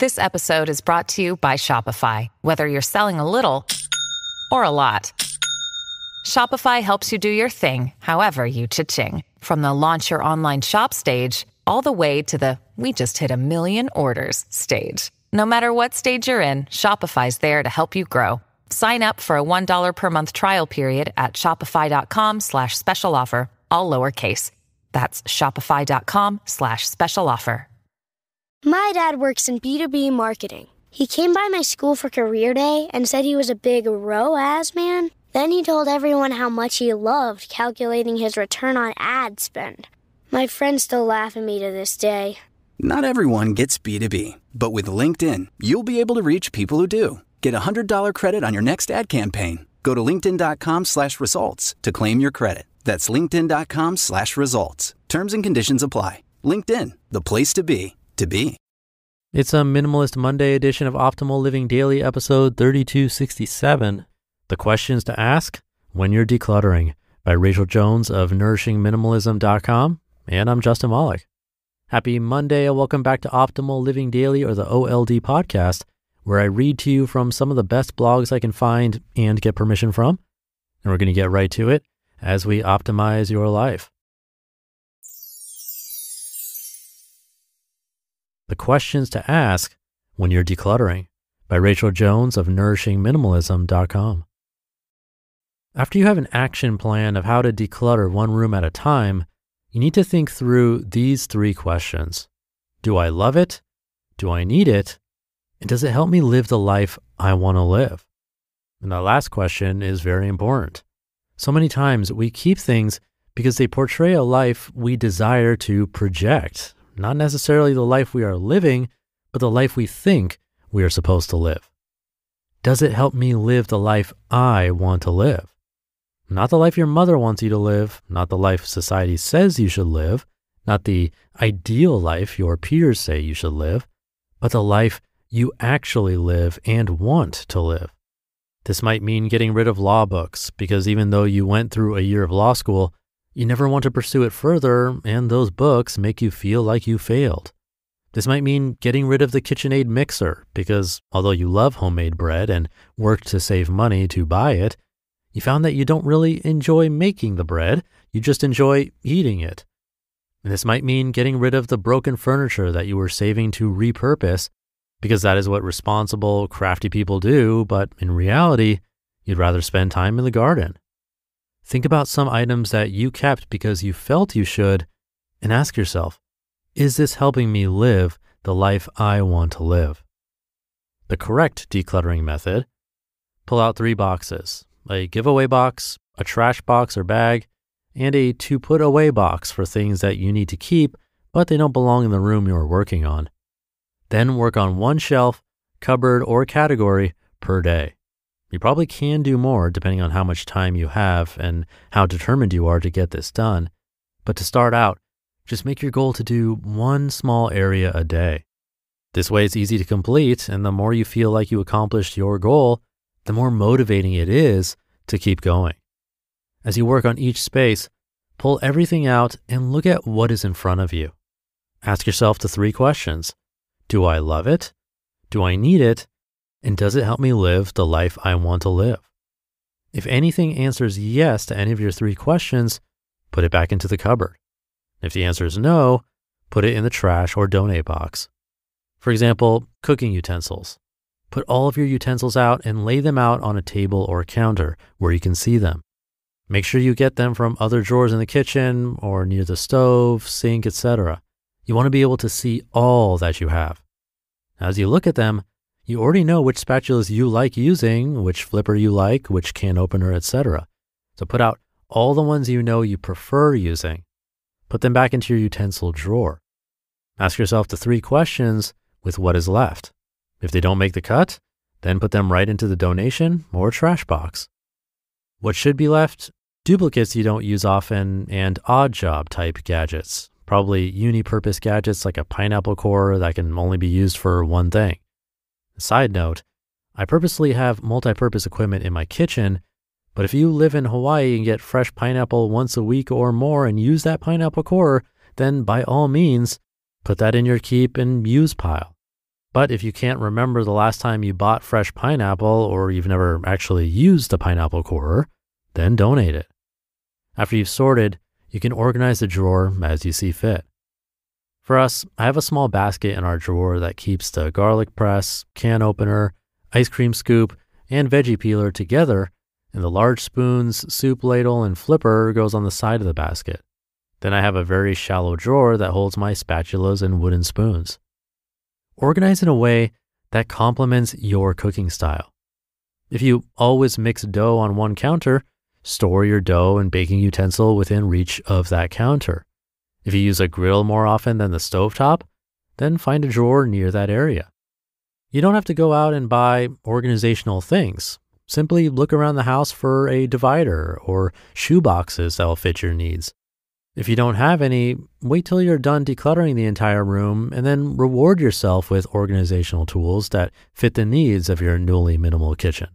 This episode is brought to you by Shopify. Whether you're selling a little or a lot, Shopify helps you do your thing, however you cha-ching. From the launch your online shop stage, all the way to the we just hit 1 million orders stage. No matter what stage you're in, Shopify's there to help you grow. Sign up for a $1 per month trial period at shopify.com/special offer, all lowercase. That's shopify.com/special offer. My dad works in B2B marketing. He came by my school for career day and said he was a big ROAS man. Then he told everyone how much he loved calculating his return on ad spend. My friends still laugh at me to this day. Not everyone gets B2B, but with LinkedIn, you'll be able to reach people who do. Get a $100 credit on your next ad campaign. Go to linkedin.com/results to claim your credit. That's linkedin.com/results. Terms and conditions apply. LinkedIn, the place to be, to be. It's a Minimalist Monday edition of Optimal Living Daily, episode 3267. The Questions to Ask When You're Decluttering by Rachel Jones of nourishingminimalism.com. And I'm Justin Wallach. Happy Monday and welcome back to Optimal Living Daily, or the OLD podcast, where I read to you from some of the best blogs I can find and get permission from. And we're going to get right to it as we optimize your life. The Questions to Ask When You're Decluttering by Rachel Jones of nourishingminimalism.com. After you have an action plan of how to declutter one room at a time, you need to think through these 3 questions. Do I love it? Do I need it? And does it help me live the life I want to live? And that last question is very important. So many times we keep things because they portray a life we desire to project, not necessarily the life we are living, but the life we think we are supposed to live. Does it help me live the life I want to live? Not the life your mother wants you to live, not the life society says you should live, not the ideal life your peers say you should live, but the life you actually live and want to live. This might mean getting rid of law books, because even though you went through a year of law school, you never want to pursue it further, and those books make you feel like you failed. This might mean getting rid of the KitchenAid mixer, because although you love homemade bread and worked to save money to buy it, you found that you don't really enjoy making the bread, you just enjoy eating it. And this might mean getting rid of the broken furniture that you were saving to repurpose, because that is what responsible, crafty people do, but in reality, you'd rather spend time in the garden. Think about some items that you kept because you felt you should, and ask yourself, is this helping me live the life I want to live? The correct decluttering method: pull out 3 boxes. A giveaway box, a trash box or bag, and a to put away box for things that you need to keep, but they don't belong in the room you're working on. Then work on 1 shelf, cupboard, or category per day. You probably can do more depending on how much time you have and how determined you are to get this done. But to start out, just make your goal to do 1 small area a day. This way it's easy to complete, and the more you feel like you accomplished your goal, the more motivating it is to keep going. As you work on each space, pull everything out and look at what is in front of you. Ask yourself the 3 questions. Do I love it? Do I need it? And does it help me live the life I want to live? If anything answers yes to any of your 3 questions, put it back into the cupboard. If the answer is no, put it in the trash or donate box. For example, cooking utensils. Put all of your utensils out and lay them out on a table or counter where you can see them. Make sure you get them from other drawers in the kitchen or near the stove, sink, etc. You want to be able to see all that you have. As you look at them, you already know which spatulas you like using, which flipper you like, which can opener, etc. So put out all the ones you know you prefer using. Put them back into your utensil drawer. Ask yourself the 3 questions with what is left. If they don't make the cut, then put them right into the donation or trash box. What should be left? Duplicates you don't use often and odd job type gadgets. Probably uni-purpose gadgets like a pineapple core that can only be used for 1 thing. Side note, I purposely have multi-purpose equipment in my kitchen, but if you live in Hawaii and get fresh pineapple once a week or more and use that pineapple core, then by all means, put that in your keep and use pile. But if you can't remember the last time you bought fresh pineapple or you've never actually used a pineapple corer, then donate it. After you've sorted, you can organize the drawer as you see fit. For us, I have a small basket in our drawer that keeps the garlic press, can opener, ice cream scoop, and veggie peeler together, and the large spoons, soup ladle, and flipper goes on the side of the basket. Then I have a very shallow drawer that holds my spatulas and wooden spoons. Organize in a way that complements your cooking style. If you always mix dough on one counter, store your dough and baking utensil within reach of that counter. If you use a grill more often than the stovetop, then find a drawer near that area. You don't have to go out and buy organizational things. Simply look around the house for a divider or shoe boxes that'll fit your needs. If you don't have any, wait till you're done decluttering the entire room and then reward yourself with organizational tools that fit the needs of your newly minimal kitchen.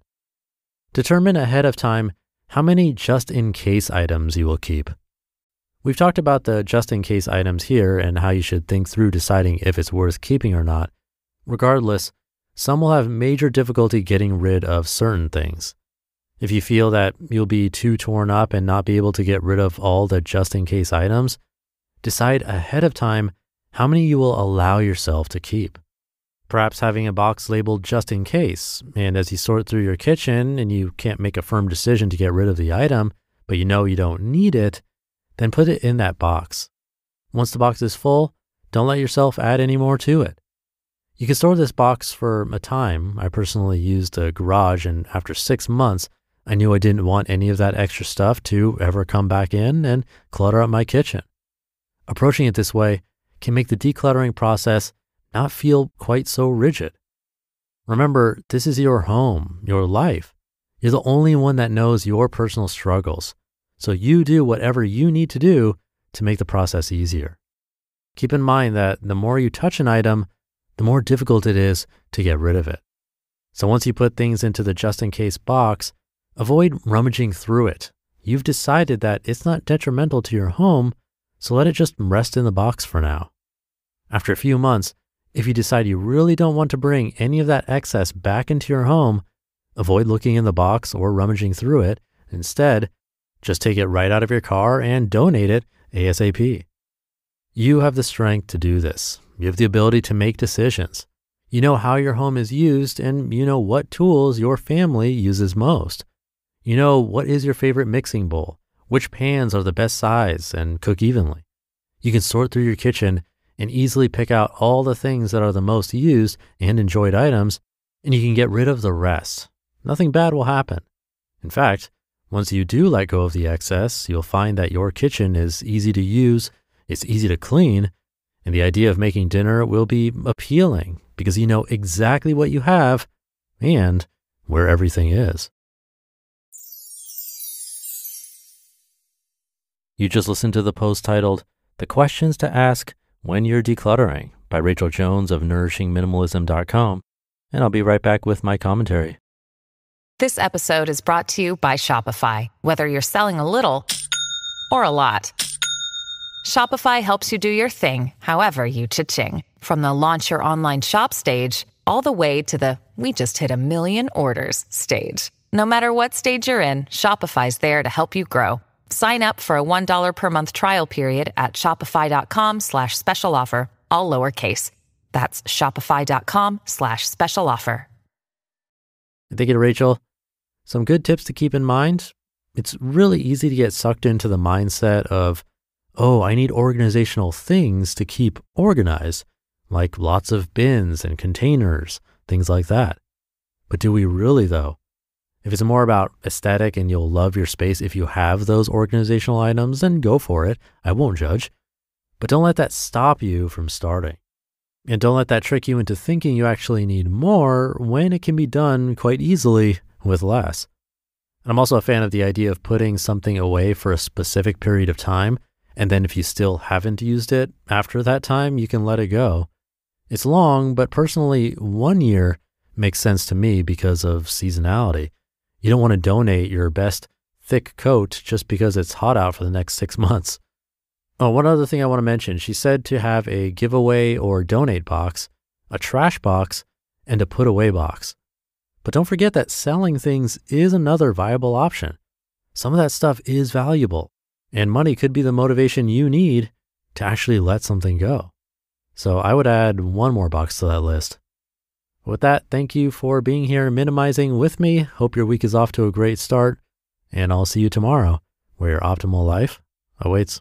Determine ahead of time how many just-in-case items you will keep. We've talked about the just-in-case items here and how you should think through deciding if it's worth keeping or not. Regardless, some will have major difficulty getting rid of certain things. If you feel that you'll be too torn up and not be able to get rid of all the just-in-case items, decide ahead of time how many you will allow yourself to keep. Perhaps having a box labeled just in case, and as you sort through your kitchen and you can't make a firm decision to get rid of the item, but you know you don't need it, then put it in that box. Once the box is full, don't let yourself add any more to it. You can store this box for a time. I personally used a garage, and after 6 months, I knew I didn't want any of that extra stuff to ever come back in and clutter up my kitchen. Approaching it this way can make the decluttering process not feel quite so rigid. Remember, this is your home, your life. You're the only one that knows your personal struggles. So you do whatever you need to do to make the process easier. Keep in mind that the more you touch an item, the more difficult it is to get rid of it. So once you put things into the just-in-case box, avoid rummaging through it. You've decided that it's not detrimental to your home, so let it just rest in the box for now. After a few months, if you decide you really don't want to bring any of that excess back into your home, avoid looking in the box or rummaging through it. Instead, just take it right out of your car and donate it ASAP. You have the strength to do this. You have the ability to make decisions. You know how your home is used, and you know what tools your family uses most. You know what is your favorite mixing bowl, which pans are the best size and cook evenly. You can sort through your kitchen and easily pick out all the things that are the most used and enjoyed items, and you can get rid of the rest. Nothing bad will happen. In fact, once you do let go of the excess, you'll find that your kitchen is easy to use, it's easy to clean, and the idea of making dinner will be appealing because you know exactly what you have and where everything is. You just listened to the post titled, "The Questions to Ask When You're Decluttering" by Rachel Jones of nourishingminimalism.com, and I'll be right back with my commentary. This episode is brought to you by Shopify. Whether you're selling a little or a lot, Shopify helps you do your thing, however you cha-ching. From the launch your online shop stage, all the way to the we just hit 1 million orders stage. No matter what stage you're in, Shopify's there to help you grow. Sign up for a $1 per month trial period at shopify.com/special offer, all lowercase. That's shopify.com/special offer. Thank you, Rachel. Some good tips to keep in mind. It's really easy to get sucked into the mindset of, oh, I need organizational things to keep organized, like lots of bins and containers, things like that. But do we really though? If it's more about aesthetic and you'll love your space if you have those organizational items, then go for it. I won't judge. But don't let that stop you from starting. And don't let that trick you into thinking you actually need more when it can be done quite easily with less. And I'm also a fan of the idea of putting something away for a specific period of time, and then if you still haven't used it after that time, you can let it go. It's long, but personally, 1 year makes sense to me because of seasonality. You don't want to donate your best thick coat just because it's hot out for the next 6 months. Oh, one other thing I want to mention. She said to have a giveaway or donate box. a trash box, and a put away box. But don't forget that selling things is another viable option. Some of that stuff is valuable, and money could be the motivation you need to actually let something go. So I would add one more box to that list. With that, thank you for being here minimizing with me. Hope your week is off to a great start, and I'll see you tomorrow where your optimal life awaits.